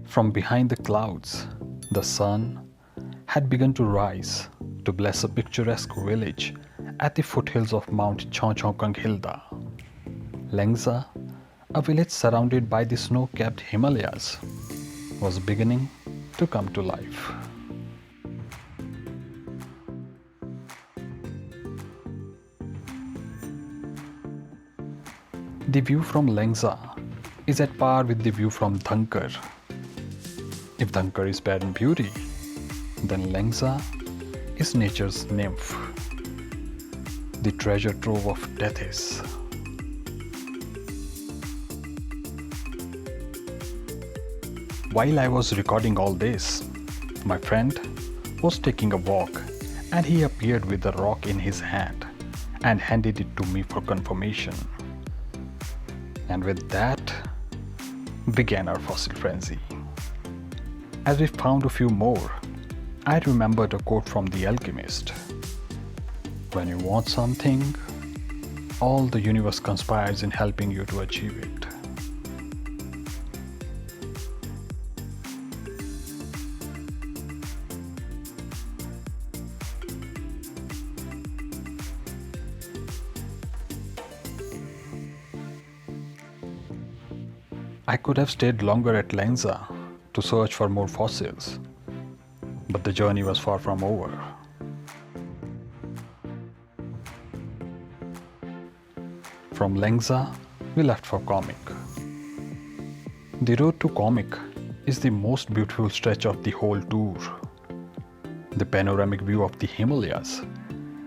From behind the clouds, the sun had begun to rise to bless a picturesque village at the foothills of Mount Chongchongkanghilda. Langza, a village surrounded by the snow-capped Himalayas, was beginning to come to life. The view from Langza is at par with the view from Dhankar. If Dhankar is bad in beauty, then Langza is nature's nymph, the treasure trove of deathes. While I was recording all this, my friend was taking a walk and he appeared with a rock in his hand and handed it to me for confirmation. And with that began our fossil frenzy. As we found a few more, I remembered a quote from The Alchemist. When you want something, all the universe conspires in helping you to achieve it. I could have stayed longer at Langza to search for more fossils, but the journey was far from over. From Langza, we left for Komic. The road to Komic is the most beautiful stretch of the whole tour. The panoramic view of the Himalayas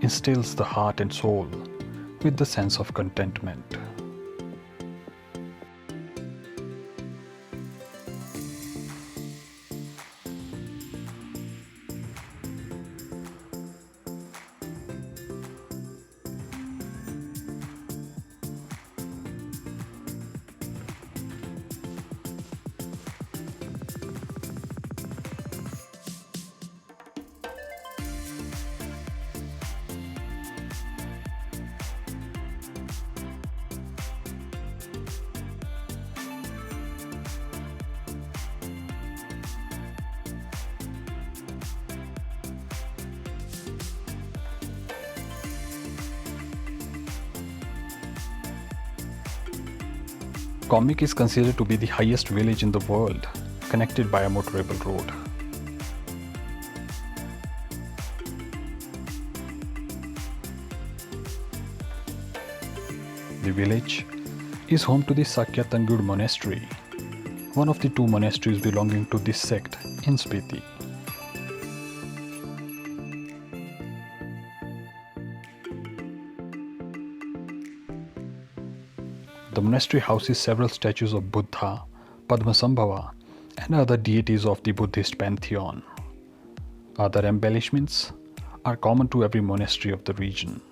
instills the heart and soul with the sense of contentment. Komic is considered to be the highest village in the world, connected by a motorable road. The village is home to the Sakyatangur monastery, one of the two monasteries belonging to this sect in Spiti. The monastery houses several statues of Buddha, Padmasambhava, and other deities of the Buddhist pantheon. Other embellishments are common to every monastery of the region.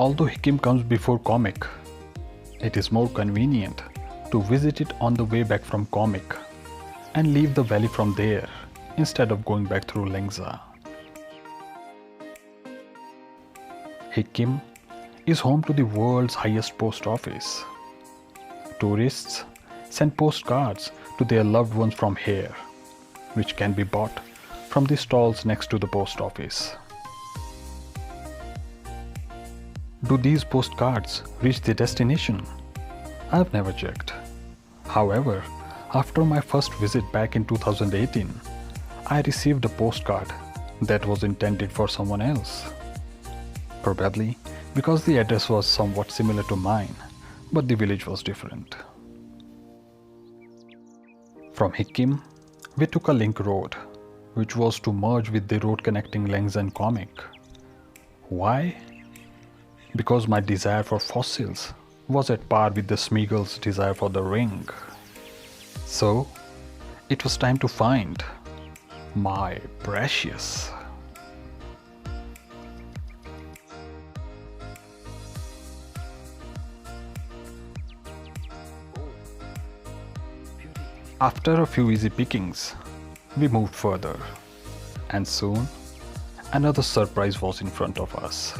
Although Hikkim comes before Komic, it is more convenient to visit it on the way back from Komic and leave the valley from there instead of going back through Langza. Hikkim is home to the world's highest post office. Tourists send postcards to their loved ones from here, which can be bought from the stalls next to the post office. Do these postcards reach the destination? I've never checked. However, after my first visit back in 2018, I received a postcard that was intended for someone else. Probably because the address was somewhat similar to mine, but the village was different. From Hikkim, we took a link road, which was to merge with the road connecting Langza and Komic. Why? Because my desire for fossils was at par with the Smeagol's desire for the ring. So, it was time to find my precious. After a few easy pickings, we moved further, and soon another surprise was in front of us.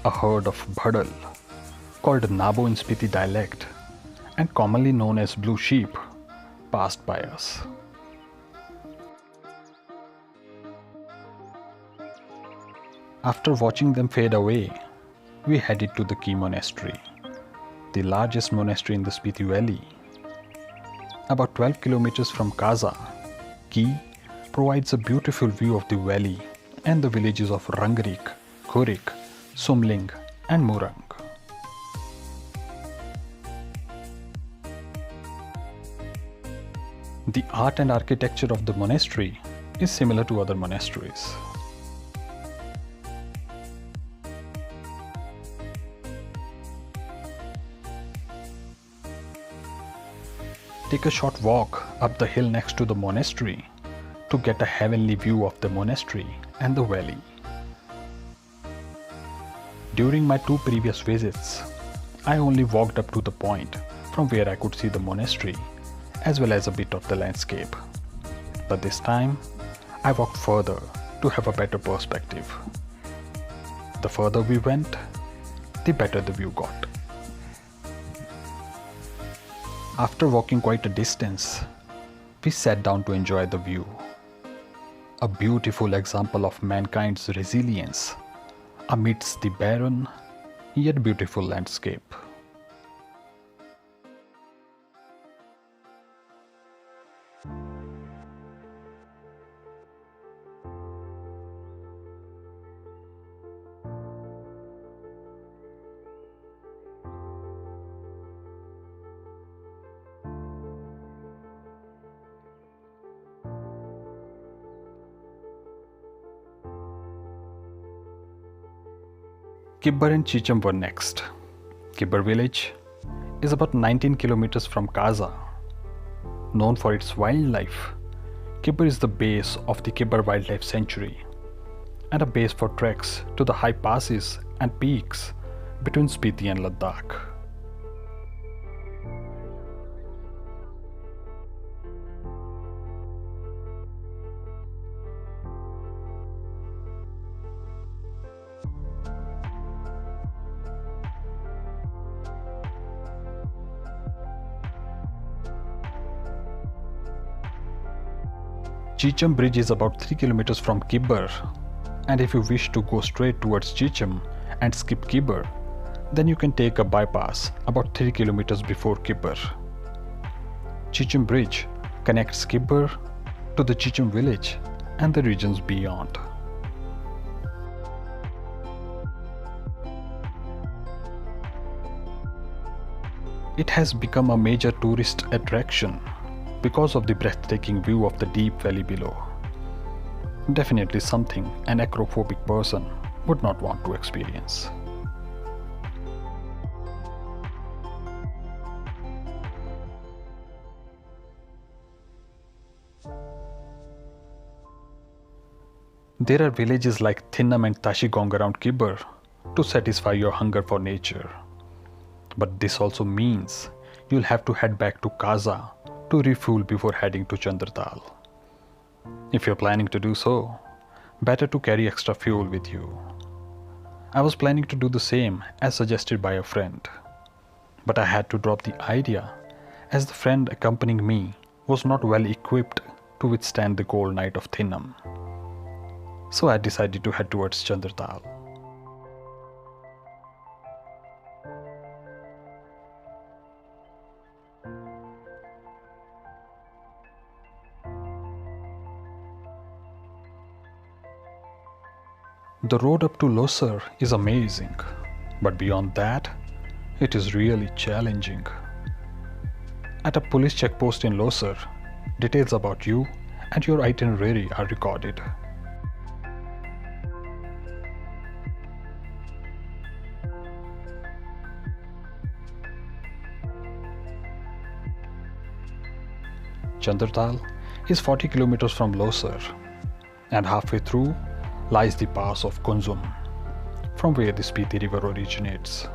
A herd of buddle, called Nabo in Spiti dialect and commonly known as blue sheep, passed by us. After watching them fade away, we headed to the Key monastery, the largest monastery in the Spiti Valley. About 12 kilometers from Kaza, Key provides a beautiful view of the valley and the villages of Rangrik, Kurik, Sumling and Murang. The art and architecture of the monastery is similar to other monasteries. Take a short walk up the hill next to the monastery to get a heavenly view of the monastery and the valley. During my 2 previous visits, I only walked up to the point from where I could see the monastery as well as a bit of the landscape. But this time, I walked further to have a better perspective. The further we went, the better the view got. After walking quite a distance, we sat down to enjoy the view. A beautiful example of mankind's resilience amidst the barren yet beautiful landscape. Kibber and Chicham were next. Kibber village is about 19 kilometers from Kaza. Known for its wildlife, Kibber is the base of the Kibber Wildlife Sanctuary and a base for treks to the high passes and peaks between Spiti and Ladakh. Chicham bridge is about 3 kilometers from Kibber, and if you wish to go straight towards Chicham and skip Kibber, then you can take a bypass about 3 kilometers before Kibber. Chicham bridge connects Kibber to the Chicham village and the regions beyond. It has become a major tourist attraction because of the breathtaking view of the deep valley below. Definitely something an acrophobic person would not want to experience. There are villages like Thinnam and Tashigong around Kibber to satisfy your hunger for nature. But this also means you'll have to head back to Kaza to refuel before heading to Chandratal. If you're planning to do so, better to carry extra fuel with you. I was planning to do the same as suggested by a friend, but I had to drop the idea as the friend accompanying me was not well equipped to withstand the cold night of Thinnam. So I decided to head towards Chandratal. The road up to Losar is amazing, but beyond that, it is really challenging. At a police checkpost in Losar, details about you and your itinerary are recorded. Chandratal is 40 kilometers from Losar, and halfway through lies the pass of Kunzum, from where the Spiti river originates.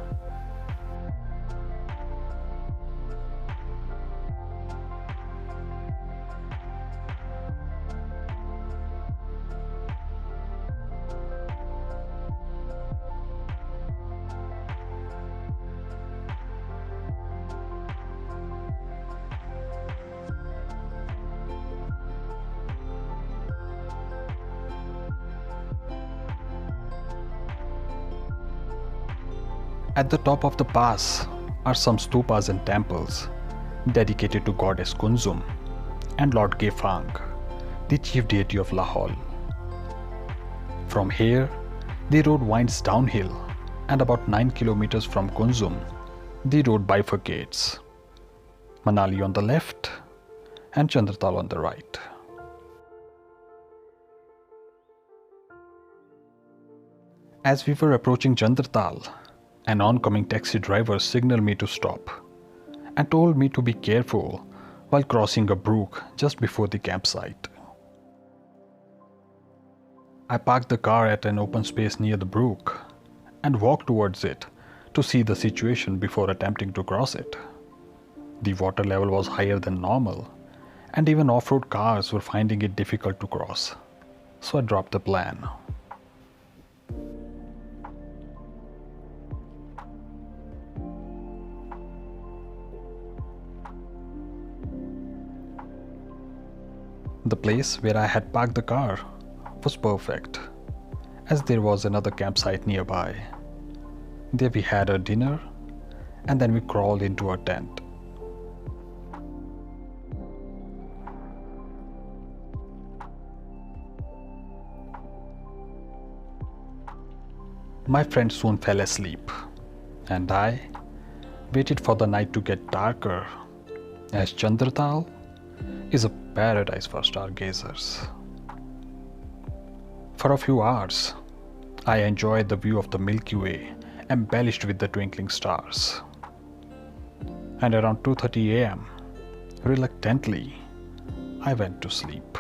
At the top of the pass are some stupas and temples dedicated to goddess Kunzum and Lord Gefang, the chief deity of Lahore. From here, the road winds downhill, and about 9 kilometers from Kunzum, the road bifurcates. Manali on the left and Chandratal on the right. As we were approaching Chandratal, an oncoming taxi driver signaled me to stop and told me to be careful while crossing a brook just before the campsite. I parked the car at an open space near the brook and walked towards it to see the situation before attempting to cross it. The water level was higher than normal, and even off-road cars were finding it difficult to cross, so I dropped the plan. The place where I had parked the car was perfect, as there was another campsite nearby. There we had our dinner, and then we crawled into our tent. My friend soon fell asleep, and I waited for the night to get darker, as Chandratal is a paradise for stargazers. For a few hours, I enjoyed the view of the Milky Way embellished with the twinkling stars. And around 2:30 a.m., reluctantly, I went to sleep.